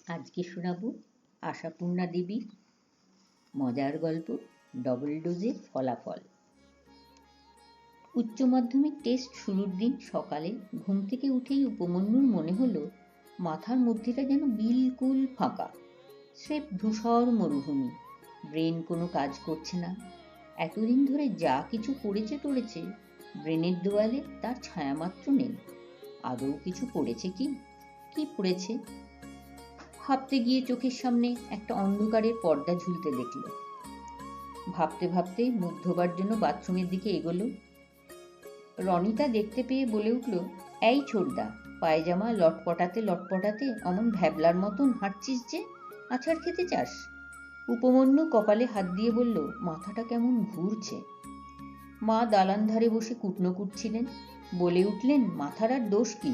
আজকে শোনাবো আশাপূর্ণা দেবীর মজার গল্প ডবল ডোজের ফলাফল। উচ্চ মাধ্যমিক টেস্ট শুরুর দিন সকালে ঘুম থেকে উঠেই উপমন্যুর মনে হলো মাথার মধ্যেটা যেন বিলকুল ফাঁকা, স্রেফ ধূসর মরুভূমি। ব্রেন কোনো কাজ করছে না। এতদিন ধরে যা কিছু পড়েছে টড়েছে, ব্রেনের দেওয়ালে তার ছায়ামাত্র নেই। আদৌ কিছু পড়েছে কি? কি পড়েছে ভাবতে গিয়ে চোখের সামনে একটা অন্ধকারের পর্দা ঝুলতে দেখল। ভাবতে ভাবতে মুখ ধোবার জন্য বাথরুমের দিকে এগোলো। রনিতা দেখতে পেয়ে বলে উঠল, এই ছোটদা, পায়জামা লটপটাতে লটপটাতে অমন ভ্যাবলার মতন হাঁটছিস যে, আছাড় খেতে চাস? উপমন্যু কপালে হাত দিয়ে বলল, মাথাটা কেমন ঘুরছে। মা দালান ধারে বসে কুটনো কুটছিলেন। বলে উঠলেন, মাথার আর দোষ কি?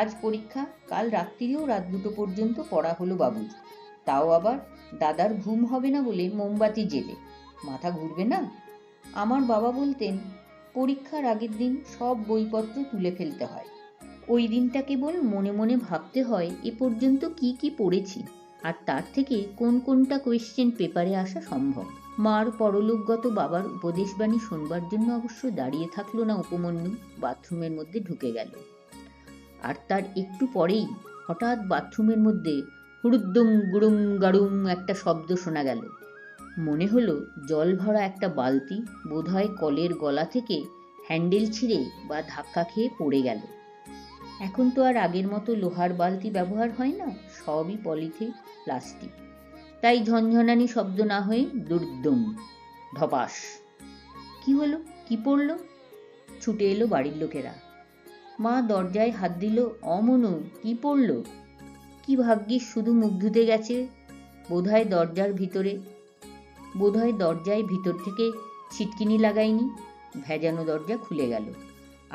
আজ পরীক্ষা, কাল রাত্রিরেও রাত 2টো পর্যন্ত পড়া হলো বাবুর, তাও আবার দাদার ঘুম হবে না বলে মোমবাতি জেলে। মাথা ঘুরবে না? আমার বাবা বলতেন, পরীক্ষার আগের দিন সব বইপত্র তুলে ফেলতে হয়। ওই দিনটা কেবল মনে মনে ভাবতে হয় এ পর্যন্ত কি কি পড়েছি, আর তার থেকে কোন কোনটা কোয়েশ্চেন পেপারে আসা সম্ভব। মার পরলোকগত বাবার উপদেশবাণী শোনবার জন্য অবশ্য দাঁড়িয়ে থাকলো না উপমন্যু, বাথরুমের মধ্যে ঢুকে গেল। আর তার একটু পরেই হঠাৎ বাথরুমের মধ্যে হুড়ুদ্দুম গুড়ুম গাড়ুম একটা শব্দ শোনা গেল। মনে হলো জল ভরা একটা বালতি বোধহয় কলের গলা থেকে হ্যান্ডেল ছিঁড়ে বা ধাক্কা খেয়ে পড়ে গেল। এখন তো আর আগের মতো লোহার বালতি ব্যবহার হয় না, সবই পলিথিন, প্লাস্টিক। তাই ঝনঝনানি শব্দ না হয়ে দুর্দম ধপাস। কি হলো? কি পড়লো? ছুটে এলো বাড়ির লোকেরা। মা দরজায় হাত দিল, অমনু, কি পড়ল? কি ভাগ্যিস শুধু মুখ ধুতে গেছে, বোধহয় দরজায় ভিতর থেকে ছিটকিনি লাগায়নি। ভেজানো দরজা খুলে গেল,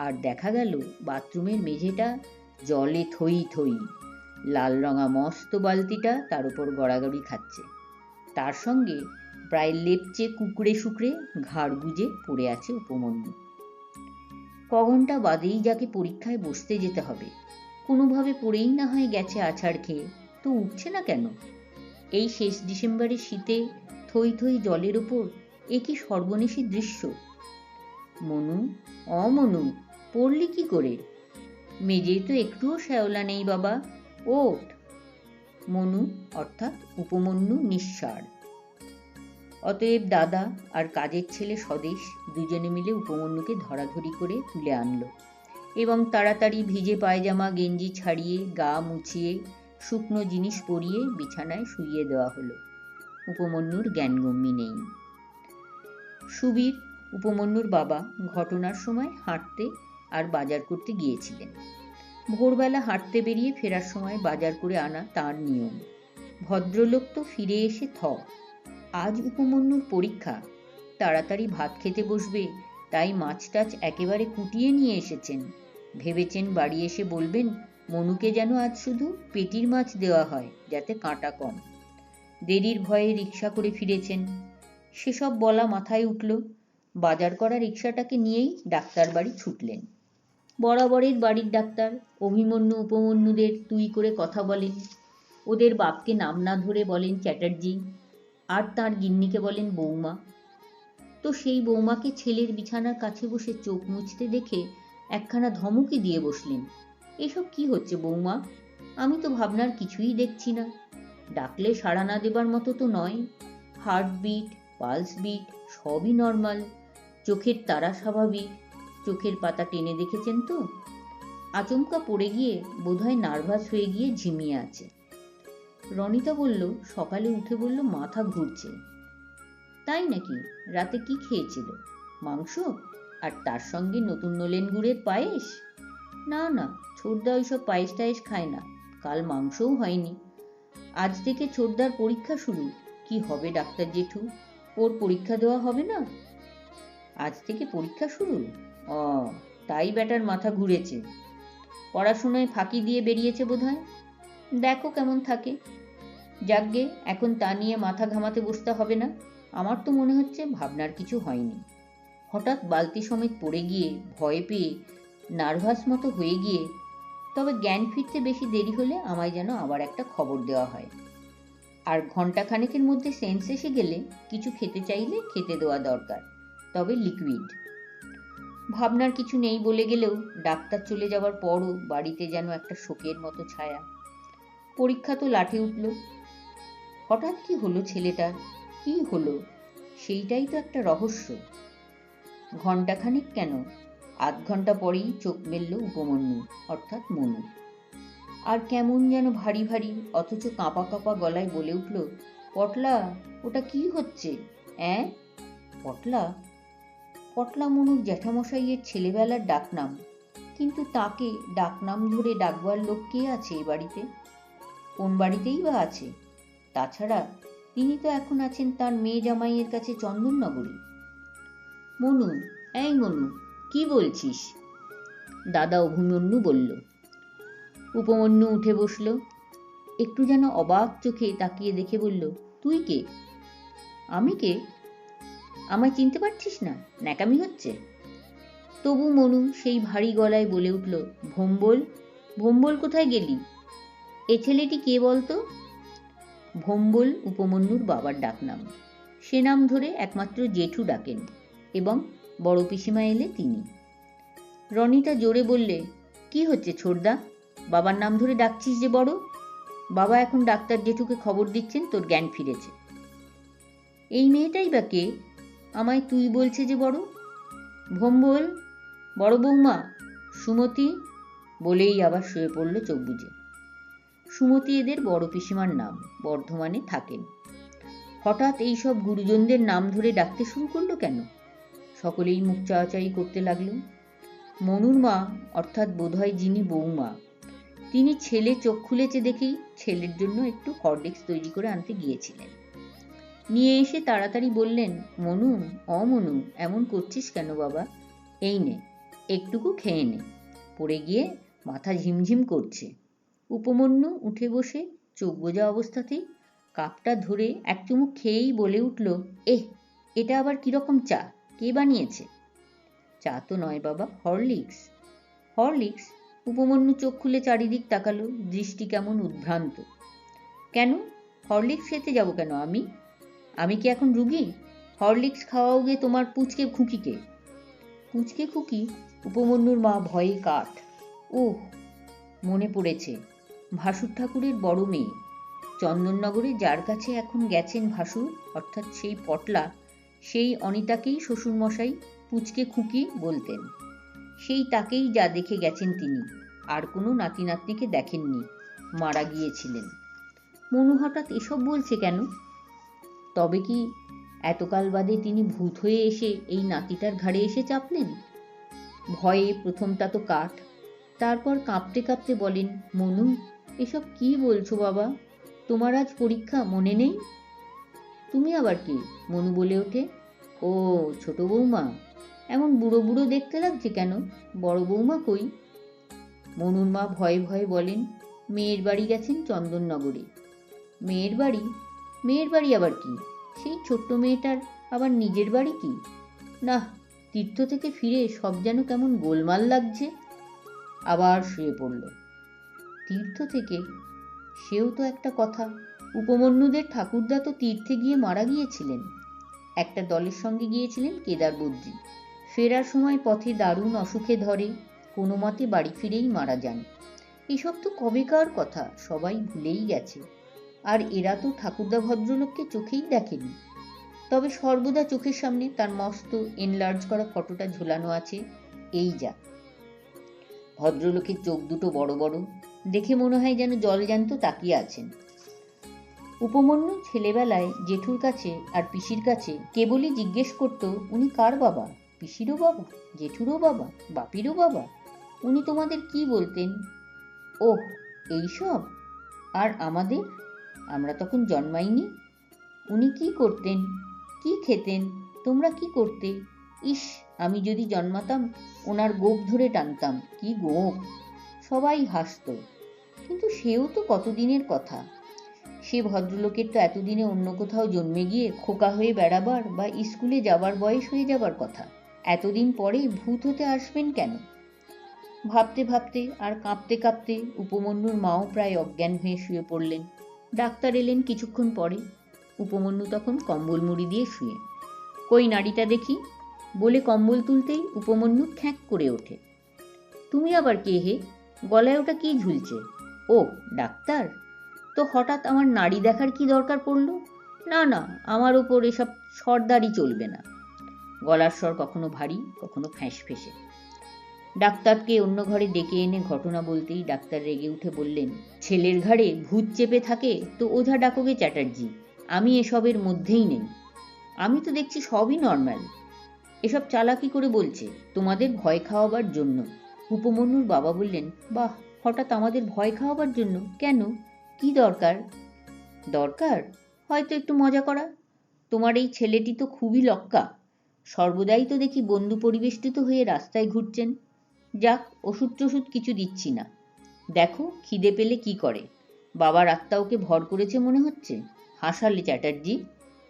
আর দেখা গেল বাথরুমের মেঝেটা জলে থই থই। লাল রঙা মস্ত বালতিটা তার উপর গড়াগড়ি খাচ্ছে। তার সঙ্গে প্রায় লেপচে কুকড়ে শুকড়ে ঘাড় গুজে পড়ে আছে উপমন্যু। ঘন্টা বাদেই যাকে পরীক্ষায় বসতে যেতে হবে, কোনোভাবে পড়েই না হয় গেছে আছাড় খেয়ে, তো উঠছে না কেন? এই শেষ ডিসেম্বরের শীতে থই থই জলের ওপর এ কি সর্বনেশী দৃশ্য! মনু, অমনু, পড়লি কি করে? মেজে তো একটুও শ্যাওলা নেই বাবা, ওঠ। মনু অর্থাৎ উপমন্যু নিঃসাড়। অতএব দাদা আর কাজের ছেলে স্বদেশ দুজনে মিলে উপমন্যুকে ধরাধরি করে তুলে আনলো এবং তাড়াতাড়ি ভিজে পায়জামা গেঞ্জি ছাড়িয়ে গা মুছিয়ে শুকনো জিনিস পরিয়ে বিছানায় শুইয়ে দেওয়া হলো। উপমন্যুর জ্ঞানগম্যি নেই। সুবীর, উপমন্যুর বাবা, ঘটনার সময় হাঁটতে আর বাজার করতে গিয়েছিলেন। ভোরবেলা হাঁটতে বেরিয়ে ফেরার সময় বাজার করে আনা তার নিয়ম। ভদ্রলোক তো ফিরে এসে আজ উপমন্যুর পরীক্ষা, তাড়াতাড়ি ভাত খেতে বসবে, তাই মাছ টাছ একেবারে কুটিয়ে নিয়ে এসেছেন। ভেবেছেন বাড়ি এসে বলবেন, মনুকে যেন আজ শুধু পেটির মাছ দেওয়া হয়, যাতে কাঁটা কম। দেরির ভয়ে রিকশা করে ফিরেছেন। সেসব বলা মাথায় উঠল। বাজার করা রিকশাটাকে নিয়েই ডাক্তার বাড়ি ছুটলেন। বরাবরের বাড়ির ডাক্তার অভিমন্যু উপমন্যুদের তুই করে কথা বলেন। ওদের বাপকে নাম না ধরে বলেন চ্যাটার্জি, আর তার গিন্নিকে বলেন বৌমা। তো সেই বৌমাকে ছেলের বিছানার কাছে বসে চোখ মুছতে দেখে একখানা ধমকি দিয়ে বসলেন, এসব কি হচ্ছে বৌমা? আমি তো ভাবনার কিছুই দেখছি না। ডাকলে সাড়া না দেবার মতো তো নয়। হার্টবিট, পালস বিট সবই নর্মাল, চোখের তারা স্বাভাবিক। চোখের পাতা টেনে দেখেছেন তো? আচমকা পড়ে গিয়ে বোধহয় নার্ভাস হয়ে গিয়ে ঝিমিয়ে আছে। রনিতা বলল, সকালে উঠে বলল মাথা ঘুরছে। তাই নাকি? রাতে কি খেয়েছিল? মাংস, আর তার সঙ্গে নতুন নলেন গুড়ের পায়েস? না না, ছোটদা ওইসব পায়েস টায়েস খায় না। কাল মাংসও হয়নি। আজ থেকে ছোটদার পরীক্ষা শুরু। কি হবে ডাক্তার জেঠু, ওর পরীক্ষা দেওয়া হবে না? আজ থেকে পরীক্ষা শুরু? ও, তাই ব্যাটার মাথা ঘুরেছে। পড়াশোনায় ফাঁকি দিয়ে বেরিয়েছে বোধহয়। দেখো কেমন থাকে। যাকগে, এখন তা নিয়ে মাথা ঘামাতে বসতে হবে না। আমার তো মনে হচ্ছে ভাবনার কিছু হয়নি। হঠাৎ বালতি সমেত পড়ে গিয়ে ভয় পেয়ে নার্ভাস মতো হয়ে গিয়ে তবে জ্ঞান ফিরতে বেশি দেরি হলে আমায় যেন আবার একটা খবর দেওয়া হয়, আর ঘণ্টাখানেকের মধ্যে সেন্স এসে গেলে কিছু খেতে চাইলে খেতে দেওয়া দরকার, তবে লিকুইড। ভাবনার কিছু নেই বলে গেলেও ডাক্তার চলে যাওয়ার পরও বাড়িতে যেন একটা শোকের মতো ছায়া। পরীক্ষা তো লাঠে উঠল। হঠাৎ কি হলো ছেলেটার, কি হলো, সেইটাই তো একটা রহস্য। ঘণ্টাখানেক কেন, আধ ঘন্টা পরেই চোখ মেলল উপমন্যু অর্থাৎ মনু। আর কেমন যেন ভারী ভারী অথচ কাঁপা কাঁপা গলায় বলে উঠল, পটলা, ওটা কি হচ্ছে? পটলা? পটলা মনুর জ্যাঠামশাইয়ের ছেলেবেলার ডাকনাম, কিন্তু তাকে ডাকনাম ধরে ডাকবার লোক কে আছে এ বাড়িতে? কোন বাড়িতেই বা আছে? তাছাড়া তিনি তো এখন আছেন তার মেয়ে জামাইয়ের কাছে চন্দননগরে। মনু, এই মনু, কি বলছিস? দাদা অভিমন্যু বলল। উপমন্যু উঠে বসল, একটু যেন অবাক চোখে তাকিয়ে দেখে বলল, তুই কে? আমি কে? আমায় চিনতে পারছিস না? ন্যাকামি হচ্ছে? তবু মনু সেই ভারী গলায় বলে উঠল, ভোম্বল, ভোম্বল কোথায় গেলি? এ ছেলেটি কে বলতো? ভোম্বল উপমন্যুর বাবার ডাকনাম। সে নাম ধরে একমাত্র জেঠু ডাকেন, এবং বড় পিসিমা এলে তিনি। রনিতা জোরে বললে, কি হচ্ছে ছোড়দা, বাবার নাম ধরে ডাকছিস যে বড়? বাবা এখন ডাক্তার জেঠুকে খবর দিচ্ছেন তোর জ্ঞান ফিরেছে। এই মেয়েটাই বা কে, আমায় তুই বলছে যে বড়? ভোম্বল, বড় বৌমা, সুমতি, বলেই আবার শুয়ে পড়ল চোখ বুজে। সুমতি এদের বড় পিসিমার নাম, বর্ধমানে থাকেন। হঠাৎ এই সব গুরুজনদের নাম ধরে ডাকতে শুরু করলো কেন? সকলেই মুখ চাওয়াচাই করতে লাগলো। মনুর মা অর্থাৎ বোধহয় যিনি বৌমা, তিনি ছেলে চোখ খুলেছে দেখেই ছেলের জন্য একটু হরলিক্স তৈরি করে আনতে গিয়েছিলেন। নিয়ে এসে তাড়াতাড়ি বললেন, মনু, মনু, এমন করছিস কেন বাবা? এই নে, একটুকু খেয়ে নে, পড়ে গিয়ে মাথা ঝিমঝিম করছে। উপমন্যু উঠে বসে চোখ বোঝা অবস্থাতেই কাপটা ধরে এক চুমুক খেয়েই বলে উঠল, এটা আবার কিরকম চা, কে বানিয়েছে? চা তো নয় বাবা, হরলিক্স। হরলিক্স? উপমন্যু চোখ খুলে চারিদিক তাকালো, দৃষ্টি কেমন উদ্ভ্রান্ত। কেন, হরলিক্স খেতে যাব কেন আমি? আমি কি এখন রুগী? হরলিক্স খাওয়াও গে তোমার পুচকে খুকিকে। পুচকে খুকি? উপমন্যুর মা ভয়ে কাঠ। ওহ, মনে পড়েছে, ভাসুর ঠাকুরের বড় মেয়ে, চন্দননগরে যার কাছে এখন গেছেন ভাসুর অর্থাৎ সেই পটলা, সেই অনিতাকেই শ্বশুরমশাই পুচকে খুকি বলতেন। সেই তাকেই যা দেখে গেছেন তিনি, আর কোনো নাতি নাতনিকে দেখেননি, মারা গিয়েছিলেন। মনু হঠাৎ এসব বলছে কেন? তবে কি এতকাল বাদে তিনি ভূত হয়ে এসে এই নাতিটার ঘাড়ে এসে চাপলেন? ভয়ে প্রথমটা তো কাঠ, তারপর কাঁপতে কাঁপতে বলেন, মনু, এসব কি বলছো বাবা? তোমার আজ পরীক্ষা, মনে নেই? তুমি আবার কি? মনু বলে ওঠে। ও ছোট বৌমা, এমন বুড়ো বুড়ো দেখতে লাগছে কেন? বড় বৌমা কই? মনুর মা ভয়ে ভয়ে বলেন, মেয়ের বাড়ি গেছেন চন্দননগরে। মেয়ের বাড়ি? মেয়ের বাড়ি আবার কি? সেই ছোট্ট মেয়েটার আবার নিজের বাড়ি কি? না, তীর্থ থেকে ফিরে সব যেন কেমন গোলমাল লাগছে। আবার শুয়ে পড়ল। তীর্থ থেকে? সেও তো একটা কথা। উপমন্যুদের ঠাকুরদা তো তীর্থে গিয়ে মারা গিয়েছিলেন। একটা দলের সঙ্গে গিয়েছিলেন কেদারবদ্রী। ফেরার সময় পথে দারুণ অসুখে ধরে, কোনো মতে বাড়ি ফিরেই মারা যান। এসব তো কবেকার কথা, সবাই ভুলেই গেছে। আর এরা তো ঠাকুরদা ভদ্রলোককে চোখেই দেখেনি। তবে সর্বদা চোখের সামনে তার মস্ত এনলার্জ করা ফটোটা ঝোলানো আছে। এই যা, ভদ্রলোকের চোখ দুটো বড় বড়, দেখে মনে হয় যেন জলজ্যান্ত তাকিয়ে আছেন। উপমন্যু ছেলেবেলায় জেঠুর কাছে আর পিসির কাছে কেবলই জিজ্ঞেস করত, উনি কার বাবা? পিসিরও বাবা, জেঠুরও বাবা, বাপিরও বাবা? উনি তোমাদের কি বলতেন? ওহ, এইসব? আর আমাদের? আমরা তখন জন্মাইনি। উনি কি করতেন, কি খেতেন, তোমরা কি করতে? ইস, আমি যদি জন্মাতাম ওনার গোঁফ ধরে টানতাম। কি গোঁফ! সবাই হাসত। কিন্তু সেও তো কতদিনের কথা। সে ভদ্রলোকের তো এতদিনে অন্য কোথাও জন্মে গিয়ে খোকা হয়ে বেড়াবার বা স্কুলে যাবার বয়স হয়ে যাবার কথা। এতদিন পরে ভূত হতে আসবেন কেন? ভাবতে ভাবতে আর কাঁপতে কাঁপতে উপমন্যুর মাও প্রায় অজ্ঞান হয়ে শুয়ে পড়লেন। ডাক্তার এলেন কিছুক্ষণ পরে। উপমন্যু তখন কম্বল মুড়ি দিয়ে শুয়ে। কই নাড়িটা দেখি বলে কম্বল তুলতেই উপমন্যু খ্যাঁক করে ওঠে। তুমি আবার কে হে? গলায় ওটা কি ঝুলছে? ও ডাক্তার, তো হঠাৎ আমার নাড়ি দেখার কি দরকার পড়ল? না না, আমার ওপর এসব সর্দারি চলবে না। গলার স্বর কখনো ভারী, কখনো ফ্যাঁসফেঁসে। ডাক্তারকে অন্য ঘরে ডেকে এনে ঘটনা বলতেই ডাক্তার রেগে উঠে বললেন, ছেলের ঘাড়ে ভূত চেপে থাকে তো ওঝা ডাকোগে চ্যাটার্জি, আমি এসবের মধ্যেই নেই। আমি তো দেখছি সবই নর্মাল। এসব চালাকি করে বলছে তোমাদের ভয় খাওয়াবার জন্য। উপমন্যুর বাবা বললেন, বাহ, হঠাৎ আমাদের ভয় খাওয়াবার জন্য? কেন, কি দরকার? দরকার হয়তো একটু মজা করা। তোমার এই ছেলেটি তো খুবই লক্কা, সর্বদাই তো দেখি বন্ধু পরিবেষ্টিত হয়ে রাস্তায় ঘুরছেন। যাক, ওষুধ টষুধ কিছু দিচ্ছি না, দেখো খিদে পেলে কি করে। বাবার আত্মা ওকে ভর করেছে মনে হচ্ছে। হাসালে চ্যাটার্জি,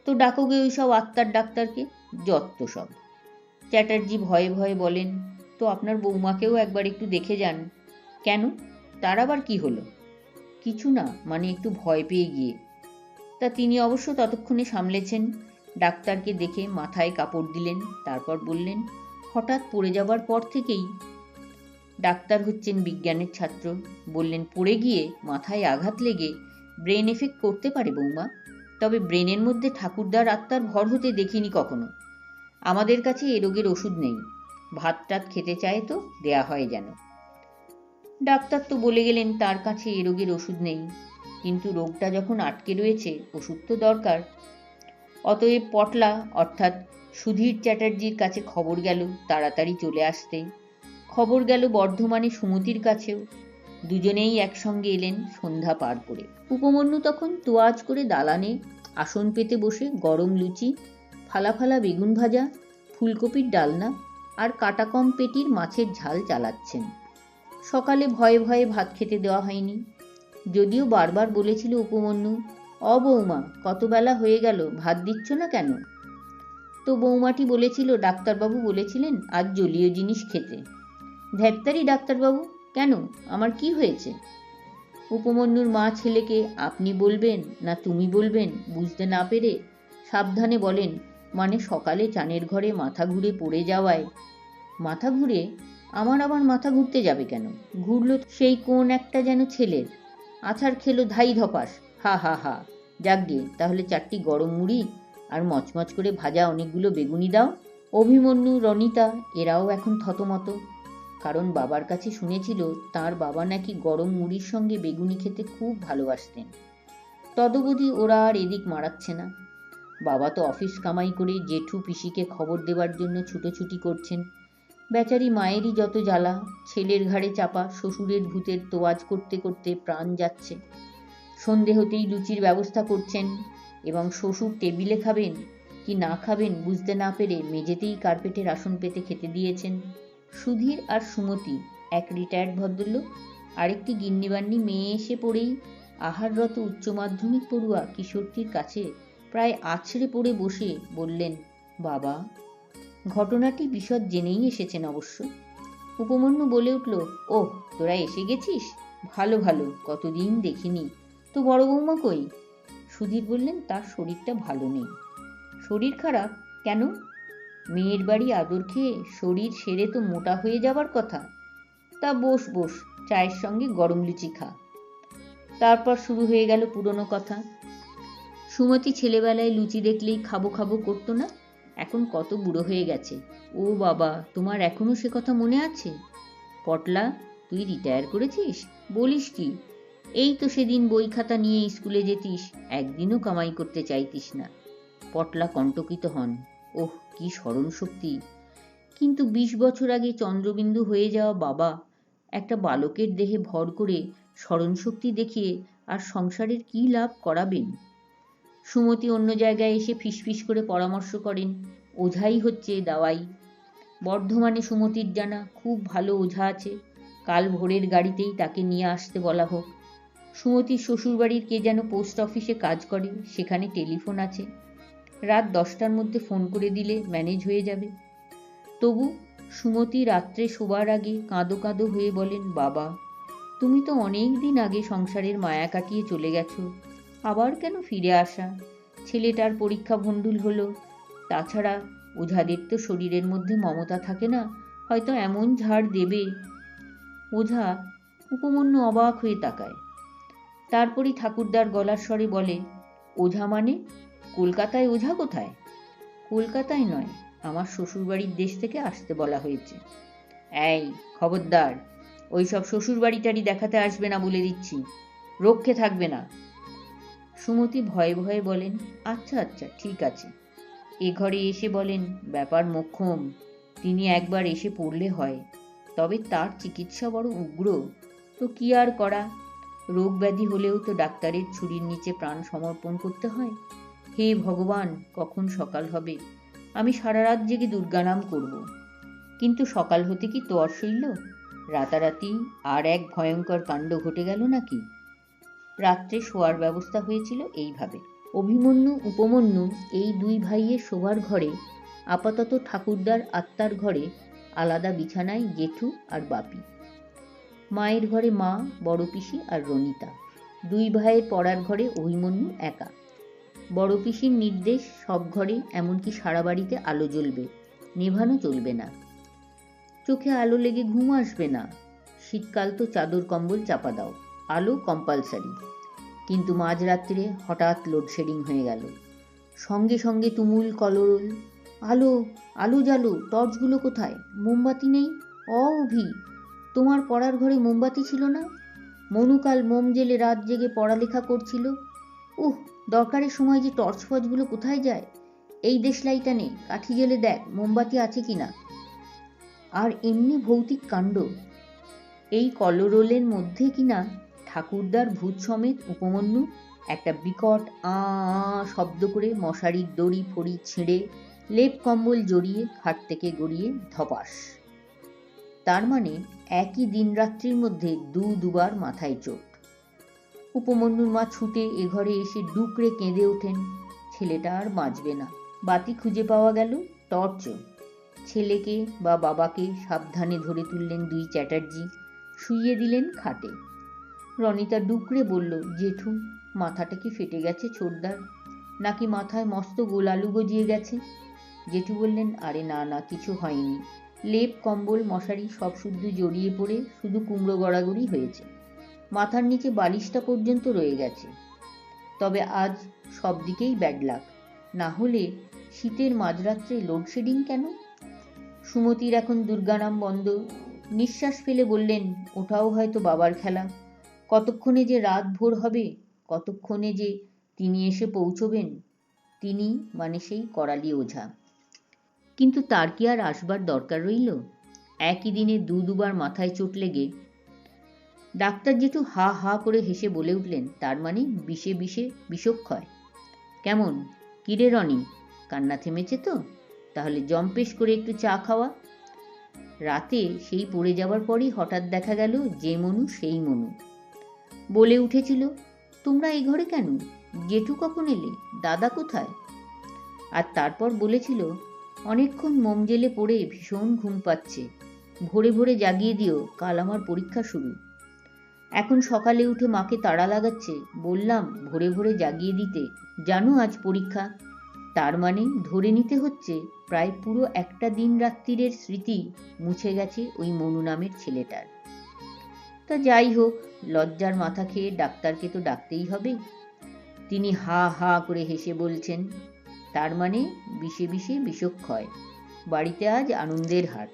তো ডাকোগে ওই সব আত্মার ডাক্তারকে, যত্ত সব। চ্যাটার্জি ভয়ে ভয়ে বলেন, তো আপনার বৌমাকেও একবার একটু দেখে যান। কেন, তার আবার কি হলো? কিছু না, মানে একটু ভয় পেয়ে গিয়ে। তা তিনি অবশ্য ততক্ষণে সামলেছেন। ডাক্তারকে দেখে মাথায় কাপড় দিলেন, তারপর বললেন, হঠাৎ পড়ে যাবার পর থেকেই। ডাক্তার হচ্ছেন বিজ্ঞানের ছাত্র, বললেন, পড়ে গিয়ে মাথায় আঘাত লেগে ব্রেন এফেক্ট করতে পারে বৌমা, তবে ব্রেনের মধ্যে ঠাকুরদার আত্মার ভর হতে দেখিনি কখনো। আমাদের কাছে এ রোগের ওষুধ নেই, ভাত টাত খেতে চায় তো দেয়া হয় যেন। ডাক্তার তো বলে গেলেন তার কাছে এ রোগের ওষুধ নেই, কিন্তু রোগটা যখন আটকে রয়েছে ওষুধ তো দরকার। অতএব পটলা অর্থাৎ সুধীর চ্যাটার্জির কাছে খবর গেল তাড়াতাড়ি চলে আসতে। খবর গেল বর্ধমানে সুমতির কাছেও। দুজনেই একসঙ্গে এলেন সন্ধ্যা পার করে। উপমন্যু তখন তোয়াজ করে দালানে আসন পেতে বসে গরম লুচি, ফালা ফালা বেগুন ভাজা, ফুলকপির ডালনা আর কাটা কম পেটির মাছের ঝাল চালাচ্ছেন। সকালে ভয়ে ভয়ে ভাত খেতে দেওয়া হয়নি, যদিও বারবার বলেছিল উপমন্যু, বৌমা কত বেলা হয়ে গেল, ভাত দিচ্ছ না কেন? তো বৌমাটি বলেছিল, ডাক্তারবাবু বলেছিলেন আজ জলীয় জিনিস খেতে। ধ্যাত্তারি ডাক্তারবাবু, কেন, আমার কি হয়েছে? উপমন্যুর মা ছেলেকে আপনি বলবেন না তুমি বলবেন বুঝতে না পেরে সাবধানে বলেন, মানে সকালে চানের ঘরে মাথা ঘুরে পড়ে যাওয়ায়। মাথা ঘুরে? আমার আবার মাথা ঘুরতে যাবে কেন? ঘুরল সেই কোন একটা যেন ছেলের। আছাড় খেলো ধাই ধপাস, হা হা হা। যাকগে, তাহলে 4টি গরম মুড়ি আর মচমচ করে ভাজা অনেকগুলো বেগুনি দাও। অভিমন্যু, রনিতা এরাও এখন থতমত, কারণ বাবার কাছে শুনেছিল তার বাবা নাকি গরম মুড়ির সঙ্গে বেগুনি খেতে খুব ভালোবাসতেন। তদবধি ওরা আর এদিক মারাচ্ছে না। বাবা তো অফিস কামাই করে জেঠু পিসিকে খবর দেবার জন্য ছুটোছুটি করছেন। বেচারি মায়েরই যত জ্বালা, ছেলের ঘাড়ে চাপা শ্বশুরের ভূতের তোয়াজ করতে করতে প্রাণ যাচ্ছে। সন্ধে হতেই লুচির ব্যবস্থা করছেন এবং শ্বশুর টেবিলে খাবেন কি না খাবেন বুঝতে না পেরে মেঝেতেই কার্পেটের আসন পেতে খেতে দিয়েছেন। সুধীর আর সুমতি, এক রিটায়ার্ড ভদ্রলোক, আরেকটি গিন্নিবান্নি মেয়ে এসে পড়েই আহাররত উচ্চ মাধ্যমিক পড়ুয়া কিশোরটির কাছে প্রায় আছড়ে পড়ে বসে বললেন, বাবা। ঘটনাটি বিশদ জেনেই এসেছেন অবশ্য। উপমন্যু বলে উঠল, ওহ, তোরা এসে গেছিস, ভালো ভালো, কতদিন দেখিনি। তো বড় বৌমা কই? সুধীর বললেন, তার শরীরটা ভালো নেই। শরীর খারাপ কেন? মেয়ের বাড়ি আদর খেয়ে শরীর সেরে তো মোটা হয়ে যাবার কথা। তা বস বস, চায়ের সঙ্গে গরম লুচি খা। তারপর শুরু হয়ে গেল পুরনো কথা। সুমতি ছেলেবেলায় লুচি দেখলেই খাবো খাবো করতো না, এখন কত বুড়ো হয়ে গেছে। ও বাবা, তোমার এখনো সে কথা মনে আছে? পটলা, তুই রিটায়ার করেছিস? বলিস কি? এই তো সেদিন বই খাতা নিয়ে স্কুলে যেতিস, একদিনও কামাই করতে চাইতিস না। পটলা কণ্টকিত হন। ওহ, কি স্মরণ শক্তি! কিন্তু 20 বছর আগে চন্দ্রবিন্দু হয়ে যাওয়া বাবা একটা বালকের দেহে ভর করে স্মরণশক্তি দেখিয়ে আর সংসারের কি লাভ করাবেন? সুমতি অন্য জায়গায় এসে ফিসফিস করে পরামর্শ করেন, ওঝাই হচ্ছে দাওয়াই। বর্ধমানে সুমতির জানা খুব ভালো ওঝা আছে, কাল ভোরের গাড়িতেই তাকে নিয়ে আসতে বলা হোক। সুমতির শ্বশুরবাড়ির কে যেন পোস্ট অফিসে কাজ করে, সেখানে টেলিফোন আছে, রাত 10টার মধ্যে ফোন করে দিলে ম্যানেজ হয়ে যাবে। তবু সুমতি রাত্রে শোবার আগে কাঁদো কাঁদো হয়ে বলেন, বাবা, তুমি তো অনেক দিন আগে সংসারের মায়া কাটিয়ে চলে গেছো, আবার কেন ফিরে আসা? ছেলেটার পরীক্ষা ভণ্ডুল হলো। তাছাড়া ওঝাদের তো শরীরের মধ্যে মমতা থাকে না, হয়তো এমন ঝাড় দেবে। ওঝা উপমন্যু অবাক হয়ে তাকায়। তারপরই ঠাকুরদার গলার স্বরে বলে, ওঝা মানে? কলকাতায় ওঝা কোথায়? কলকাতায় নয়, আমার শ্বশুরবাড়ির দেশ থেকে আসতে বলা হয়েছে। এই খবরদার, ওইসব শ্বশুরবাড়িটারি দেখাতে আসবে না বলে দিচ্ছি, রক্ষে থাকবে না। সুমতি ভয়ে ভয়ে বলেন, আচ্ছা আচ্ছা ঠিক আছে। এ ঘরে এসে বলেন, ব্যাপার মোক্ষম, তিনি একবার এসে পড়লে হয়, তবে তার চিকিৎসা বড় উগ্র। তো কি আর করা, রোগ ব্যাধি হলেও তো ডাক্তারের ছুরির নিচে প্রাণ সমর্পণ করতে হয়। হে ভগবান, কখন সকাল হবে, আমি সারা রাত জেগে দুর্গানাম করব। কিন্তু সকাল হতে কি তোয়ার সইল? রাতারাতি আর এক ভয়ঙ্কর কাণ্ড ঘটে গেল নাকি? রাত্রে শোয়ার ব্যবস্থা হয়েছিল এইভাবে। অভিমন্যু উপমন্যু এই দুই ভাইয়ের শোবার ঘরে, আপাতত ঠাকুরদার আত্মার ঘরে আলাদা বিছানায় জেঠু আর বাপি। মায়ের ঘরে মা, বড় পিসি আর রনিতা। দুই ভাইয়ের পড়ার ঘরে অভিমন্যু একা। বড় পিসির নির্দেশ, সব ঘরে এমনকি সারা বাড়িতে আলো জ্বলবে, নেভানো চলবে না। চোখে আলো লেগে ঘুম আসবে না। শীতকাল তো চাদর কম্বল চাপা দাও, আলো কম্পালসারি। কিন্তু মাঝরাত্রে হঠাৎ লোডশেডিং হয়ে গেল। সঙ্গে সঙ্গে তুমুল কলরল, আলো আলো জ্বালো, টর্চগুলো কোথায়? মোমবাতি নেই? অভি, তোমার পড়ার ঘরে মোমবাতি ছিল না? মনুকাল মোম জেলে রাত জেগে পড়ালেখা করছিল। দরকারের সময় যে টর্চ ফর্চগুলো কোথায় যায়? এই দেশলাইটা নে, কাঠি জেলে দেখ মোমবাতি আছে কিনা। আর এমনি ভৌতিক কাণ্ড। এই কলরোলের মধ্যে কিনা ঠাকুরদার ভূত সমেত উপমন্যু একটা বিকট আ শব্দ করে মশারির দড়ি ফড়ি ছিঁড়ে লেপ কম্বল জড়িয়ে খাট থেকে গড়িয়ে ধপাস। তার মানে একই দিন রাত্রির মধ্যে দুবার মাথায় চোট। উপমন্যুর মা ছুটে এ ঘরে এসে ডুকরে কেঁদে ওঠেন, ছেলেটা আর বাঁচবে না। বাতি খুঁজে পাওয়া গেল, টর্চও। ছেলেকে বা বাবাকে সাবধানে ধরে তুললেন দুই চ্যাটার্জি, শুইয়ে দিলেন খাটে। রনিতা ডুকরে বলল, জেঠু, মাথাটা কি ফেটে গেছে ছোটদার, নাকি মাথায় মস্ত গোলালু গজিয়ে গেছে? জেঠু বললেন, আরে না না, কিছু হয়নি, লেপ কম্বল মশারি সব শুদ্ধ জড়িয়ে পড়ে শুধু কুমড়ো গড়াগড়ি হয়েছে, মাথার নিচে বালিশটা পর্যন্ত রয়ে গেছে। তবে আজ সব দিকেই ব্যাড লাক, না হলে শীতের মাঝরাত্রে লোডশেডিং কেন? সুমতির এখন দুর্গানাম বন্ধ। নিঃশ্বাস ফেলে বললেন, ওটাও হয়তো বাবার খেলা। কতক্ষণে যে রাত ভোর হবে, কতক্ষণে যে তিনি এসে পৌঁছবেন, তিনি মানে সেই করালি ওঝা। কিন্তু তার কি আর আসবার দরকার রইল? একই দিনে দুবার মাথায় চোট লেগে। ডাক্তার জেঠু হা হা করে হেসে বলে উঠলেন, তার মানে বিষে বিষে বিষক্ষয়। কেমন কিরে রনি, কান্না থেমেছে তো? তাহলে জম্পেশ করে একটু চা খাওয়া। রাতে সেই পড়ে যাওয়ার পরই হঠাৎ দেখা গেল যে মনু সেই মনু। বলে উঠেছিল, তোমরা এই ঘরে কেন? জেঠু কখন এলে? দাদা কোথায়? আর তারপর বলেছিল, অনেকক্ষণ মোম জেলে পড়ে ভীষণ ঘুম পাচ্ছে, ভোরে ভোরে জাগিয়ে দিও, কাল আমার পরীক্ষা শুরু। এখন সকালে উঠে মাকে তাড়া লাগাচ্ছে, বললাম ভোরে ভোরে জাগিয়ে দিতে, জানো আজ পরীক্ষা। তার মানে ধরে নিতে হচ্ছে প্রায় পুরো একটা দিন রাত্রিরের স্মৃতি মুছে গেছে ওই মনু নামের ছেলেটার। তা যাই হোক, লজ্জার মাথা খেয়ে ডাক্তারকে তো ডাকতেই হবে। তিনি হা হা করে হেসে বলছেন, তার মানে বিষে বিষে বিষক্ষয়। বাড়িতে আজ আনন্দের হাট।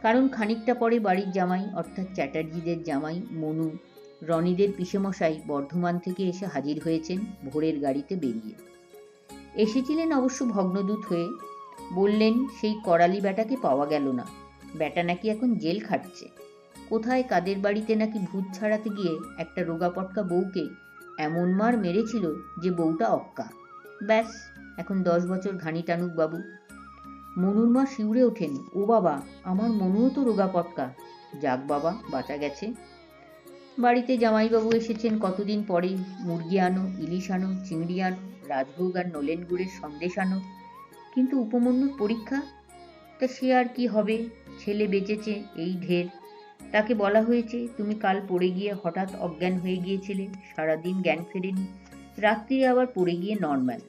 কারণ খানিকটা পরে বাড়ির জামাই অর্থাৎ চ্যাটার্জিদের জামাই মনু, রনিদের পিসেমশাই বর্ধমান থেকে এসে হাজির হয়েছেন ভোরের গাড়িতে বেরিয়ে। এসেছিলেন অবশ্য ভগ্নদূত হয়ে। বললেন সেই করালি ব্যাটাকে পাওয়া গেল না, ব্যাটা নাকি এখন জেল খাটছে। কোথায় কাদের বাড়িতে নাকি ভূত ছাড়াতে গিয়ে একটা রোগা পটকা বউকে এমন মার মেরেছিল যে বউটা অক্কা। ব্যাস, এখন 10 বছর ঘানি টানুক বাবু। মনুর মা শিউরে ওঠেন, ও বাবা, আমার মনুও তো রোগা পটকা। যাক বাবা, বাঁচা গেছে। বাড়িতে জামাইবাবু এসেছেন কতদিন পরে। মুরগি আনো, ইলিশ আনো, চিংড়ি আনো, রাজভোগ আর নলেন গুড়ের সন্দেশ আনো। কিন্তু উপমন্যুর পরীক্ষা, তা তা সে আর কি হবে, ছেলে বেঁচেছে এই ঢের। তাকে বলা হয়েছে, তুমি কাল পড়ে গিয়ে হঠাৎ অজ্ঞান হয়ে গিয়েছিলে, সারাদিন জ্ঞান ফেরেনি, রাত্রি আবার পড়ে গিয়ে নর্ম্যাল।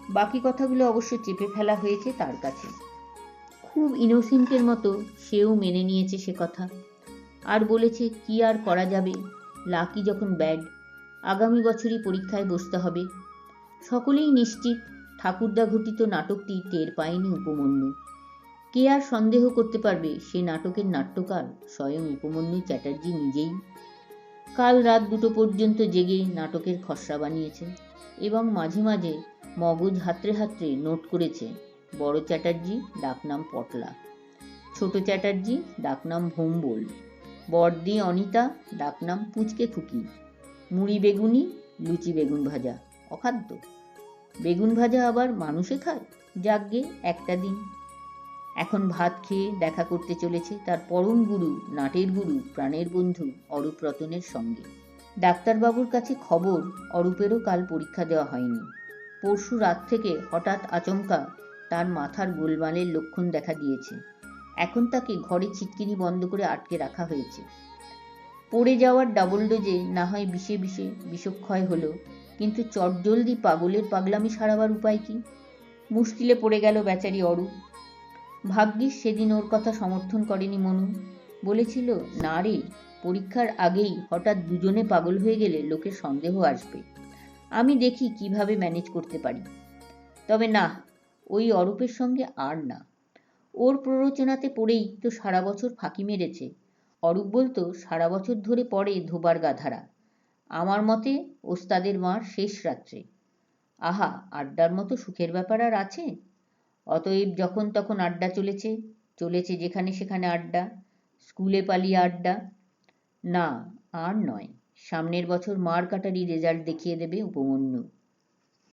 বাকি কথাগুলো অবশ্য চেপে ফেলা হয়েছে তার কাছে। খুব ইনোসেন্টের মতো সেও মেনে নিয়েছে সে কথা, আর বলেছে কি আর করা যাবে, লাকি যখন ব্যাড, আগামী বছরই পরীক্ষায় বসতে হবে। সকলেই নিশ্চিত ঠাকুরদা ঘটিত নাটকটি টের পায়নি উপমন্যু। কে আর সন্দেহ করতে পারবে সে নাটকের নাট্যকার স্বয়ং উপমন্যু চ্যাটার্জি নিজেই। কাল রাত 2টো পর্যন্ত জেগে নাটকের খসড়া বানিয়েছে এবং মাঝে মাঝে মগজ হাতড়ে হাতড়ে নোট করেছে বড় চ্যাটার্জি ডাকনাম পটলা, ছোট চ্যাটার্জি ডাকনাম ভোম্বল, বড়দি অনিতা ডাকনাম পুচকে খুকি, মুড়ি বেগুনি, লুচি বেগুন ভাজা, অখাদ্য। বেগুন ভাজা আবার মানুষে খায়? যাকগে একটা দিন। এখন ভাত খেয়ে দেখা করতে চলেছে তার পরম গুরু, নাটের গুরু, প্রাণের বন্ধু অরূপ রতনের সঙ্গে। ডাক্তারবাবুর কাছে খবর অরূপেরও কাল পরীক্ষা দেওয়া হয়নি। পরশু রাত থেকে হঠাৎ আচমকা তার মাথার গোলমালের লক্ষণ দেখা দিয়েছে। এখন তাকে ঘরে ছিটকিনি বন্ধ করে আটকে রাখা হয়েছে। পড়ে যাওয়ার ডাবল ডোজে না হয় বিষে বিষে বিষক্ষয় হলো, কিন্তু চটজলদি পাগলের পাগলামি সারাবার উপায় কি? মুশকিলে পড়ে গেল বেচারি অরূপ। ভাগ্যিস সেদিন ওর কথা সমর্থন করেনি মনু। বলেছিল, না রে, পরীক্ষার আগেই হঠাৎ দুজনে পাগল হয়ে গেলে লোকের সন্দেহ আসবে, আমি দেখি কিভাবে ম্যানেজ করতে পারি। তবে না, ওই অরূপের সঙ্গে আর না। ওর প্ররোচনাতে পড়েই তো সারা বছর ফাঁকি মেরেছে। অরূপ বলতো সারা বছর ধরে পড়ে ধোবার গাধারা, আমার মতে ওস্তাদের মার শেষ রাত্রে। আহা, আড্ডার মতো সুখের ব্যাপার আর আছে? অতএব যখন তখন আড্ডা চলেছে, চলেছে যেখানে সেখানে আড্ডা, স্কুলে পালিয়ে আড্ডা। না, আর নয়, সামনের বছর মার কাটারি রেজাল্ট দেখিয়ে দেবে উপমন্যু।